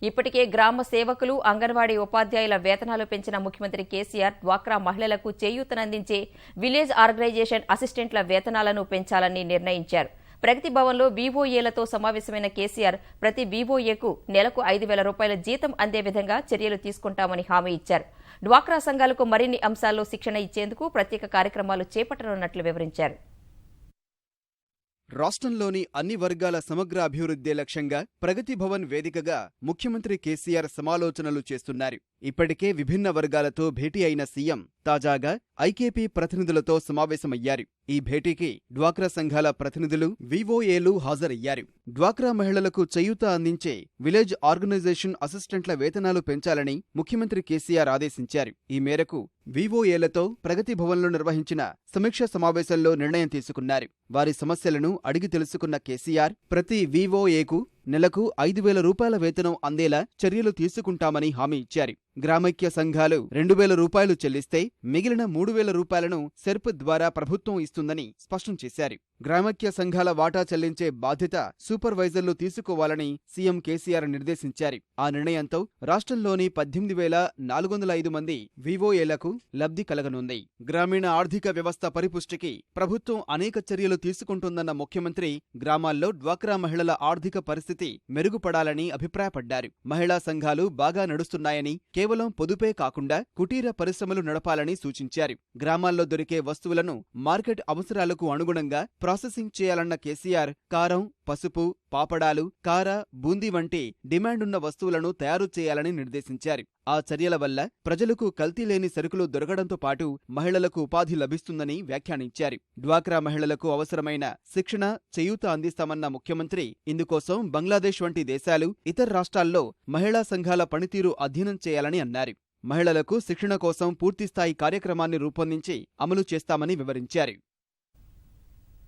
ఇప్పటికే గ్రామ సేవకులు, అంగన్వాడీ ఉపాధ్యాయుల వేతనాలు పెంచిన ముఖ్యమంత్రి కేసీఆర్ డ్వాక్రా మహిళలకు చేయూతనందించే విలేజ్ ఆర్గనైజేషన్ అసిస్టెంట్ల వేతనాలను పెంచాలని నిర్ణయించారు. ప్రగతి భవన్లో వీవోఏలతో సమావేశమైన కేసీఆర్ ప్రతి వీవోఏకు నెలకు 5,000 రూపాయల జీతం అందే విధంగా చర్యలు తీసుకుంటామని హామీ ఇచ్చారు. డ్వాక్రా సంఘాలకు మరిన్ని అంశాల్లో శిక్షణ ఇచ్చేందుకు ప్రత్యేక కార్యక్రమాలు చేపట్టనున్నట్లు వివరించారు. రాష్ట్రంలోని అన్ని వర్గాల సమగ్ర అభివృద్ధే లక్ష్యంగా ప్రగతి భవన్ వేదికగా ముఖ్యమంత్రి కేసీఆర్ సమాలోచనలు చేస్తున్నారు. ఇప్పటికే విభిన్న వర్గాలతో భేటీ అయిన సీఎం తాజాగా ఐకేపీ ప్రతినిధులతో సమావేశమయ్యారు. ఈ భేటీకి డ్వాక్రా సంఘాల ప్రతినిధులు, వీవోఏలు హాజరయ్యారు. డ్వాక్రా మహిళలకు చేయూత అందించే విలేజ్ ఆర్గనైజేషన్ అసిస్టెంట్ల వేతనాలు పెంచాలని ముఖ్యమంత్రి కేసీఆర్ ఆదేశించారు. ఈ మేరకు వీవోఏలతో ప్రగతి భవన్లో నిర్వహించిన సమీక్ష సమావేశంలో నిర్ణయం తీసుకున్నారు. వారి సమస్యలను అడిగి తెలుసుకున్న కేసీఆర్ ప్రతి వీవోఏకు నెలకు 5,000 రూపాయల వేతనం అందేలా చర్యలు తీసుకుంటామని హామీ ఇచ్చారు. గ్రామైక్య సంఘాలు 2,000 రూపాయలు చెల్లిస్తే మిగిలిన 3,000 రూపాయలను సెర్ప్ ద్వారా ప్రభుత్వం ఇస్తుందని స్పష్టం చేశారు. గ్రామైక్య సంఘాల వాటా చెల్లించే బాధ్యత సూపర్వైజర్లు తీసుకోవాలని సీఎం కేసీఆర్ నిర్దేశించారు. ఆ నిర్ణయంతో రాష్ట్రంలోని 18,405 మంది వీవోఏలకు లబ్ధి కలగనుంది. గ్రామీణ ఆర్థిక వ్యవస్థ పరిపుష్టికి ప్రభుత్వం అనేక చర్యలు తీసుకుంటుందన్న ముఖ్యమంత్రి గ్రామాల్లో డ్వాక్రా మహిళల ఆర్థిక పరిస్థితి మెరుగుపడాలని అభిప్రాయపడ్డారు. మహిళా సంఘాలు బాగా నడుస్తున్నాయని, కేవలం పొదుపే కాకుండా కుటీర పరిశ్రమలు నడపాలని సూచించారు. గ్రామాల్లో దొరికే వస్తువులను మార్కెట్ అవసరాలకు అనుగుణంగా ప్రాసెసింగ్ చేయాలన్న కేసీఆర్ కారం, పసుపు, పాపడాలు, కార, బూందీ వంటి డిమాండున్న వస్తువులను తయారు చేయాలని నిర్దేశించారు. ఆ చర్యల వల్ల ప్రజలకు కల్తీ లేని సరుకులు దొరకడంతో పాటు మహిళలకు ఉపాధి లభిస్తుందని వ్యాఖ్యానించారు. డ్వాక్రా మహిళలకు అవసరమైన శిక్షణ, చేయూత అందిస్తామన్న ముఖ్యమంత్రి ఇందుకోసం బంగ్లాదేశ్ వంటి దేశాలు, ఇతర రాష్ట్రాల్లో మహిళా సంఘాల పనితీరు అధ్యయనం చేయాలని అన్నారు. మహిళలకు శిక్షణ కోసం పూర్తిస్థాయి కార్యక్రమాన్ని రూపొందించి అమలు చేస్తామని వివరించారు.